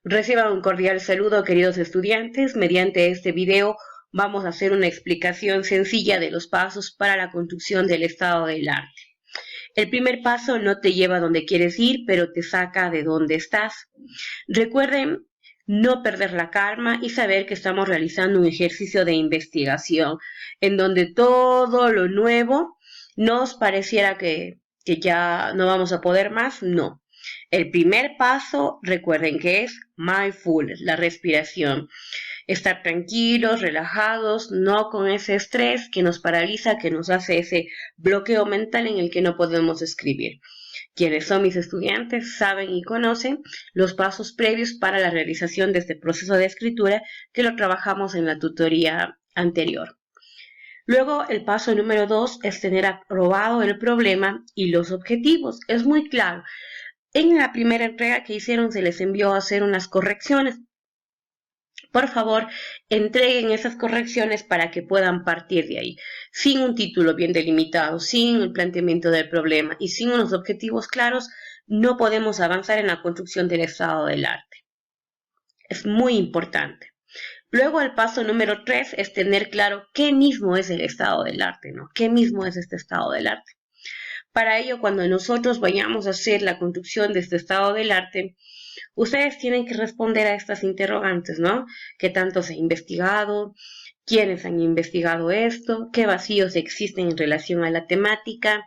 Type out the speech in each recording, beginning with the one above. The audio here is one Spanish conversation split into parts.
Reciban un cordial saludo, queridos estudiantes. Mediante este video vamos a hacer una explicación sencilla de los pasos para la construcción del estado del arte. El primer paso no te lleva a donde quieres ir, pero te saca de donde estás. Recuerden no perder la calma y saber que estamos realizando un ejercicio de investigación en donde todo lo nuevo nos pareciera que ya no vamos a poder más. No. El primer paso, recuerden que es mindfulness, la respiración. Estar tranquilos, relajados, no con ese estrés que nos paraliza, que nos hace ese bloqueo mental en el que no podemos escribir. Quienes son mis estudiantes saben y conocen los pasos previos para la realización de este proceso de escritura que lo trabajamos en la tutoría anterior. Luego, el paso número 2 es tener aprobado el problema y los objetivos. Es muy claro. En la primera entrega que hicieron se les envió a hacer unas correcciones. Por favor, entreguen esas correcciones para que puedan partir de ahí, sin un título bien delimitado, sin el planteamiento del problema y sin unos objetivos claros, no podemos avanzar en la construcción del estado del arte. Es muy importante. Luego el paso número 3 es tener claro qué mismo es el estado del arte, ¿no? ¿Qué mismo es este estado del arte? Para ello, cuando nosotros vayamos a hacer la construcción de este estado del arte, ustedes tienen que responder a estas interrogantes, ¿no? ¿Qué tanto se ha investigado? ¿Quiénes han investigado esto? ¿Qué vacíos existen en relación a la temática?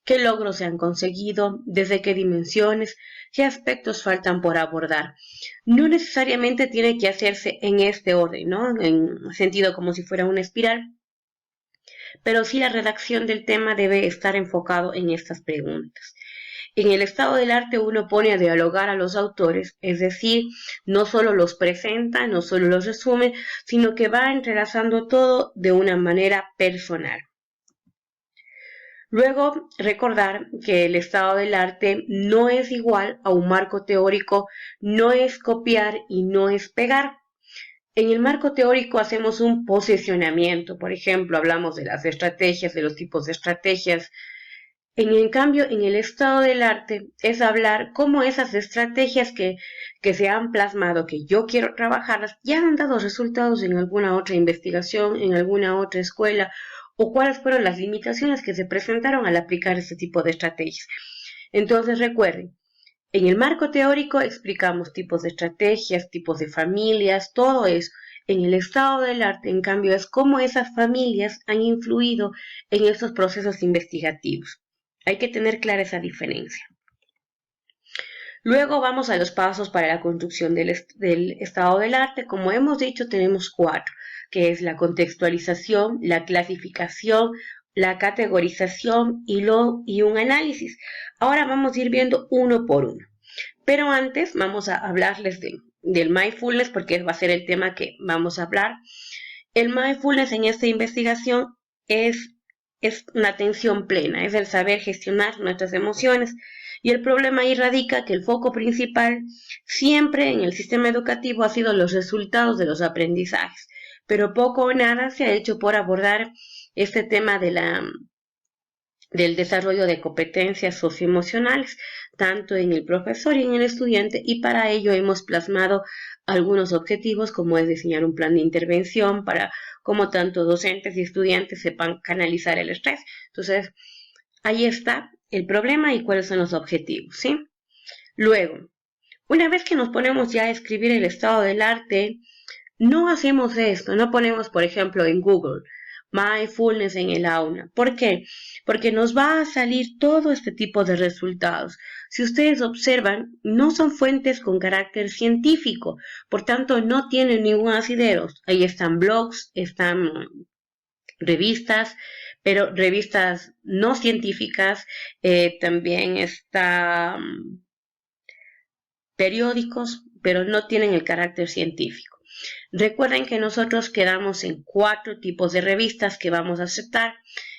¿Qué logros se han conseguido? ¿Desde qué dimensiones? ¿Qué aspectos faltan por abordar? No necesariamente tiene que hacerse en este orden, ¿no? En sentido como si fuera una espiral, pero sí la redacción del tema debe estar enfocado en estas preguntas. En el estado del arte uno pone a dialogar a los autores, es decir, no solo los presenta, no solo los resume, sino que va entrelazando todo de una manera personal. Luego, recordar que el estado del arte no es igual a un marco teórico, no es copiar y no es pegar. En el marco teórico hacemos un posicionamiento, por ejemplo, hablamos de las estrategias, de los tipos de estrategias. En cambio, en el estado del arte es hablar cómo esas estrategias que se han plasmado, que yo quiero trabajarlas, ya han dado resultados en alguna otra investigación, en alguna otra escuela, o cuáles fueron las limitaciones que se presentaron al aplicar este tipo de estrategias. Entonces, recuerden, en el marco teórico explicamos tipos de estrategias, tipos de familias, todo eso. En el estado del arte, en cambio, es cómo esas familias han influido en estos procesos investigativos. Hay que tener clara esa diferencia. Luego vamos a los pasos para la construcción del estado del arte. Como hemos dicho, tenemos 4, que es la contextualización, la clasificación, la categorización y un análisis. Ahora vamos a ir viendo uno por uno. Pero antes vamos a hablarles del mindfulness porque va a ser el tema que vamos a hablar. El mindfulness en esta investigación es una atención plena, es el saber gestionar nuestras emociones. Y el problema ahí radica que el foco principal siempre en el sistema educativo ha sido los resultados de los aprendizajes, pero poco o nada se ha hecho por abordar este tema del desarrollo de competencias socioemocionales, tanto en el profesor y en el estudiante, y para ello hemos plasmado algunos objetivos, como es diseñar un plan de intervención para cómo tanto docentes y estudiantes sepan canalizar el estrés. Entonces, ahí está el problema y cuáles son los objetivos, ¿sí? Luego, una vez que nos ponemos ya a escribir el estado del arte, no hacemos esto, no ponemos, por ejemplo, en Google, mindfulness en el aula. ¿Por qué? Porque nos va a salir todo este tipo de resultados. Si ustedes observan, no son fuentes con carácter científico, por tanto no tienen ningún asidero. Ahí están blogs, están revistas, pero revistas no científicas, también están periódicos, pero no tienen el carácter científico. Recuerden que nosotros quedamos en 4 tipos de revistas que vamos a aceptar.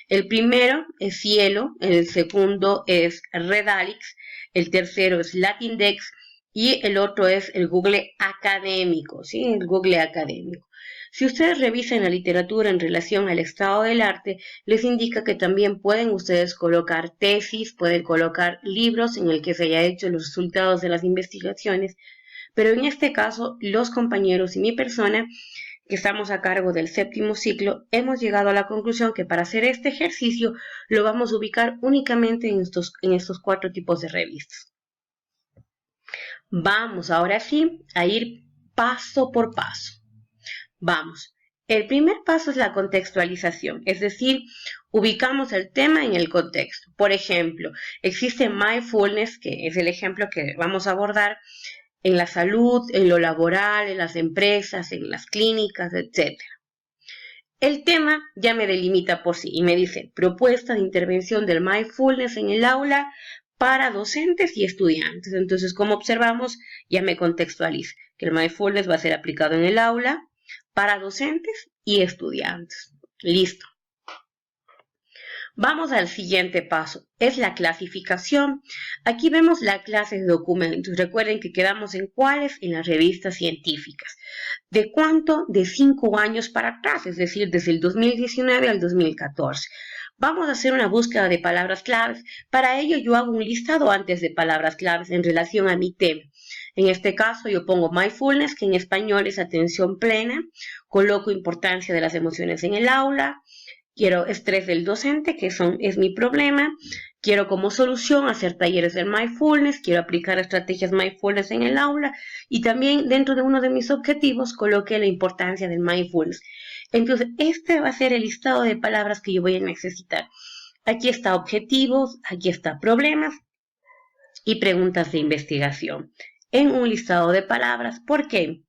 El primero es Cielo, el segundo es Redalix, el tercero es Latindex y el otro es el Google Académico, ¿sí? El Google Académico. Si ustedes revisan la literatura en relación al estado del arte, les indica que también pueden ustedes colocar tesis, pueden colocar libros en el que se haya hecho los resultados de las investigaciones, Pero en este caso, los compañeros y mi persona, que estamos a cargo del 7º ciclo, hemos llegado a la conclusión que para hacer este ejercicio lo vamos a ubicar únicamente en estos 4 tipos de revistas. Vamos ahora sí a ir paso por paso. Vamos. El primer paso es la contextualización, es decir, ubicamos el tema en el contexto. Por ejemplo, existe mindfulness, que es el ejemplo que vamos a abordar en la salud, en lo laboral, en las empresas, en las clínicas, etc. El tema ya me delimita por sí y me dice propuesta de intervención del mindfulness en el aula para docentes y estudiantes. Entonces, como observamos, ya me contextualiza que el mindfulness va a ser aplicado en el aula para docentes y estudiantes. Listo. Vamos al siguiente paso, es la clasificación. Aquí vemos la clase de documentos. Recuerden que quedamos en cuáles, en las revistas científicas. ¿De cuánto? De 5 años para atrás, es decir, desde el 2019 al 2014. Vamos a hacer una búsqueda de palabras claves. Para ello yo hago un listado antes de palabras claves en relación a mi tema. En este caso yo pongo mindfulness, que en español es atención plena. Coloco importancia de las emociones en el aula. Quiero estrés del docente, que es mi problema. Quiero como solución hacer talleres de mindfulness. Quiero aplicar estrategias mindfulness en el aula. Y también dentro de uno de mis objetivos coloqué la importancia del mindfulness. Entonces, este va a ser el listado de palabras que yo voy a necesitar. Aquí está objetivos, aquí está problemas y preguntas de investigación. En un listado de palabras. ¿Por qué?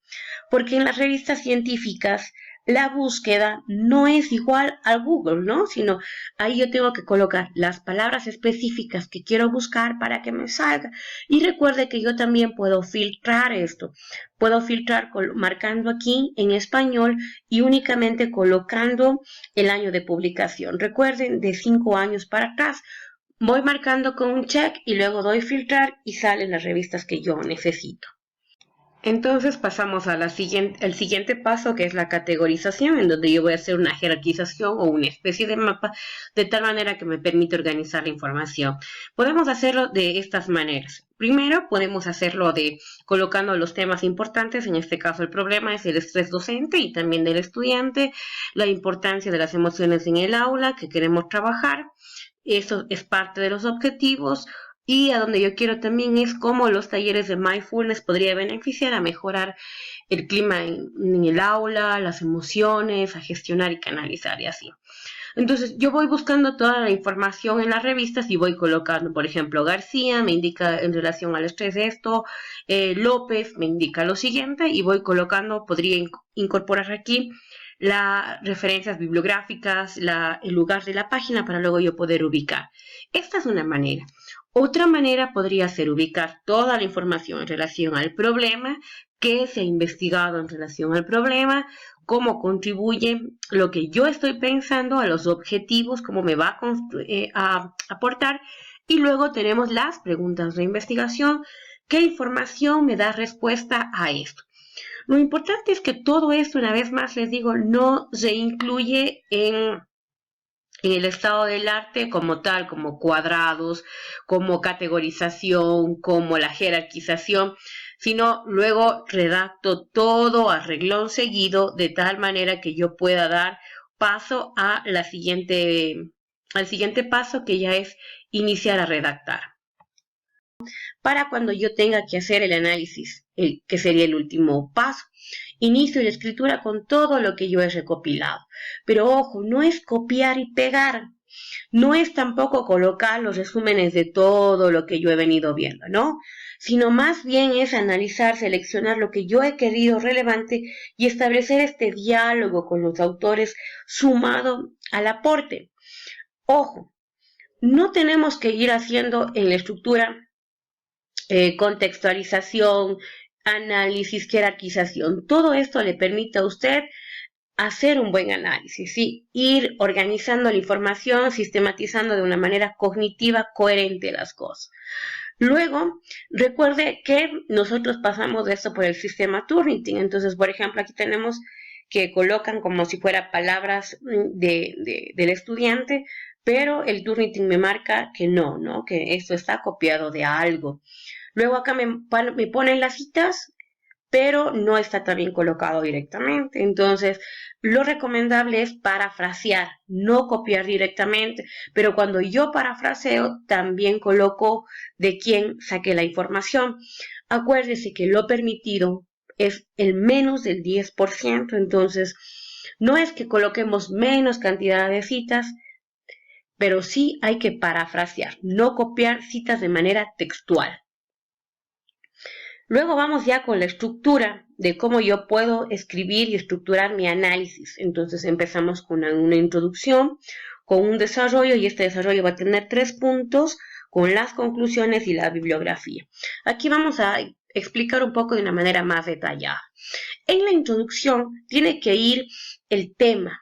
Porque en las revistas científicas la búsqueda no es igual al Google, ¿no? Sino ahí yo tengo que colocar las palabras específicas que quiero buscar para que me salga. Y recuerde que yo también puedo filtrar esto. Puedo filtrar marcando aquí en español y únicamente colocando el año de publicación. Recuerden, de 5 años para atrás. Voy marcando con un check y luego doy filtrar y salen las revistas que yo necesito. Entonces pasamos al siguiente paso, que es la categorización, en donde yo voy a hacer una jerarquización o una especie de mapa, de tal manera que me permite organizar la información. Podemos hacerlo de estas maneras. Primero, podemos hacerlo colocando los temas importantes. En este caso, el problema es el estrés docente y también del estudiante, la importancia de las emociones en el aula que queremos trabajar. Eso es parte de los objetivos. Y a donde yo quiero también es cómo los talleres de mindfulness podría beneficiar a mejorar el clima en el aula, las emociones, a gestionar y canalizar y así. Entonces yo voy buscando toda la información en las revistas y voy colocando, por ejemplo, García me indica en relación al estrés esto, López me indica lo siguiente y voy colocando, podría incorporar aquí las referencias bibliográficas, el lugar de la página para luego yo poder ubicar. Esta es una manera. Otra manera podría ser ubicar toda la información en relación al problema, qué se ha investigado en relación al problema, cómo contribuye lo que yo estoy pensando a los objetivos, cómo me va a aportar. Y luego tenemos las preguntas de investigación, qué información me da respuesta a esto. Lo importante es que todo esto, una vez más les digo, no se incluye en el estado del arte como tal, como cuadrados, como categorización, como la jerarquización, sino luego redacto todo a reglón seguido de tal manera que yo pueda dar paso al siguiente paso, que ya es iniciar a redactar. Para cuando yo tenga que hacer el análisis, que sería el último paso. Inicio la escritura con todo lo que yo he recopilado. Pero ojo, no es copiar y pegar. No es tampoco colocar los resúmenes de todo lo que yo he venido viendo, ¿no? Sino más bien es analizar, seleccionar lo que yo he querido relevante y establecer este diálogo con los autores sumado al aporte. Ojo, no tenemos que ir haciendo en la estructura contextualización, análisis, jerarquización. Todo esto le permite a usted hacer un buen análisis, ¿sí? Ir organizando la información, sistematizando de una manera cognitiva coherente las cosas. Luego, recuerde que nosotros pasamos de esto por el sistema Turnitin. Entonces, por ejemplo, aquí tenemos que colocan como si fuera palabras del estudiante, pero el Turnitin me marca que no, que esto está copiado de algo. Luego acá me ponen las citas pero no está también colocado directamente. Entonces, lo recomendable es parafrasear, no copiar directamente, pero cuando yo parafraseo, también coloco de quién saqué la información. Acuérdese que lo permitido es el menos del 10%, entonces no es que coloquemos menos cantidad de citas, pero sí hay que parafrasear, no copiar citas de manera textual. Luego vamos ya con la estructura de cómo yo puedo escribir y estructurar mi análisis. Entonces empezamos con una introducción, con un desarrollo, y este desarrollo va a tener 3 puntos con las conclusiones y la bibliografía. Aquí vamos a explicar un poco de una manera más detallada. En la introducción tiene que ir el tema,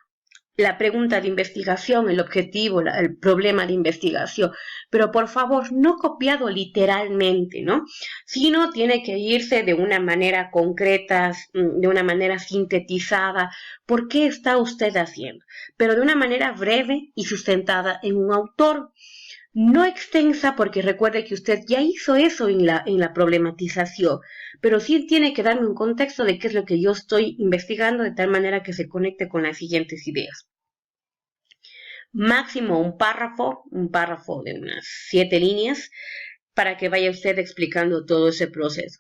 la pregunta de investigación, el objetivo, el problema de investigación, pero por favor, no copiado literalmente, ¿no? Sino tiene que irse de una manera concreta, de una manera sintetizada, ¿por qué está usted haciendo? Pero de una manera breve y sustentada en un autor. No extensa, porque recuerde que usted ya hizo eso en la problematización, pero sí tiene que darme un contexto de qué es lo que yo estoy investigando, de tal manera que se conecte con las siguientes ideas. Máximo un párrafo de unas 7 líneas, para que vaya usted explicando todo ese proceso.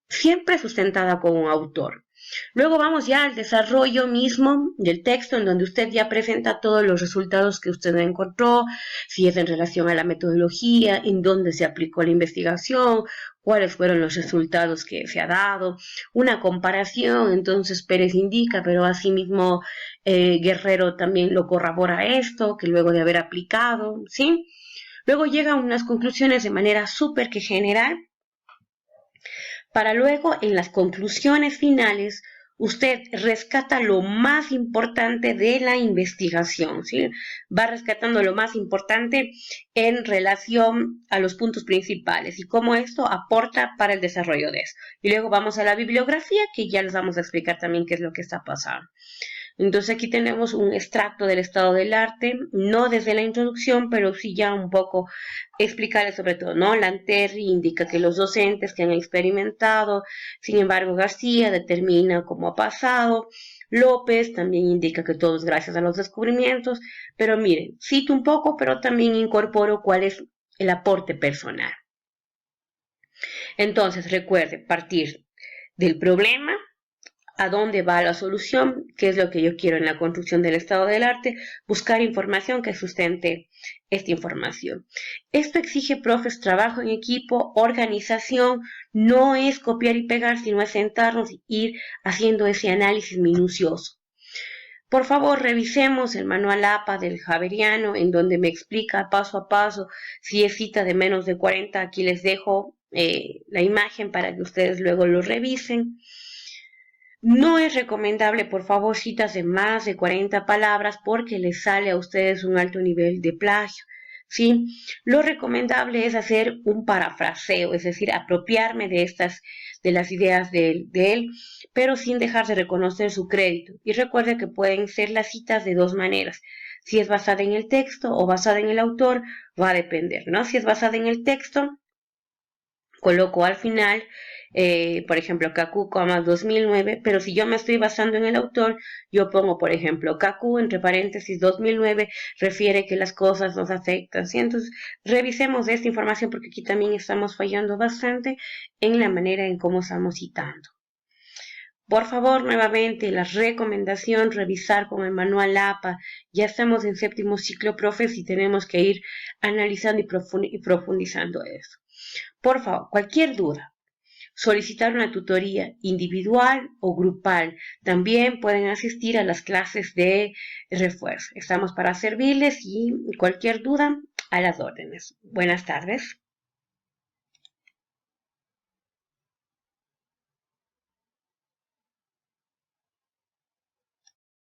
Siempre sustentada con un autor. Luego vamos ya al desarrollo mismo del texto, en donde usted ya presenta todos los resultados que usted encontró, si es en relación a la metodología, en dónde se aplicó la investigación, cuáles fueron los resultados que se ha dado, una comparación. Entonces Pérez indica, pero asimismo Guerrero también lo corrobora esto, que luego de haber aplicado, ¿sí? Luego llegan unas conclusiones de manera súper que general, para luego en las conclusiones finales usted rescata lo más importante de la investigación, ¿sí? Va rescatando lo más importante en relación a los puntos principales y cómo esto aporta para el desarrollo de eso. Y luego vamos a la bibliografía, que ya les vamos a explicar también qué es lo que está pasando. Entonces aquí tenemos un extracto del estado del arte, no desde la introducción, pero sí ya un poco explicarles sobre todo, ¿no? Lanterri indica que los docentes que han experimentado, sin embargo García determina cómo ha pasado, López también indica que todo es gracias a los descubrimientos, pero miren, cito un poco, pero también incorporo cuál es el aporte personal. Entonces recuerde partir del problema, a dónde va la solución, qué es lo que yo quiero en la construcción del estado del arte, buscar información que sustente esta información. Esto exige, profes, trabajo en equipo, organización, no es copiar y pegar, sino es sentarnos e ir haciendo ese análisis minucioso. Por favor, revisemos el manual APA del Javeriano, en donde me explica paso a paso si es cita de menos de 40. Aquí les dejo la imagen para que ustedes luego lo revisen. No es recomendable, por favor, citas de más de 40 palabras, porque les sale a ustedes un alto nivel de plagio, ¿sí? Lo recomendable es hacer un parafraseo, es decir, apropiarme de las ideas de él, pero sin dejar de reconocer su crédito. Y recuerde que pueden ser las citas de dos maneras. Si es basada en el texto o basada en el autor, va a depender, ¿no? Si es basada en el texto, coloco al final, por ejemplo, Kaku, 2009, pero si yo me estoy basando en el autor, yo pongo, por ejemplo, Kaku, entre paréntesis, 2009, refiere que las cosas nos afectan, ¿sí? Entonces, revisemos esta información, porque aquí también estamos fallando bastante en la manera en cómo estamos citando. Por favor, nuevamente, la recomendación, revisar con el manual APA. Ya estamos en 7º ciclo, profes, y tenemos que ir analizando y profundizando eso. Por favor, cualquier duda, solicitar una tutoría individual o grupal. También pueden asistir a las clases de refuerzo. Estamos para servirles, y cualquier duda, a las órdenes. Buenas tardes.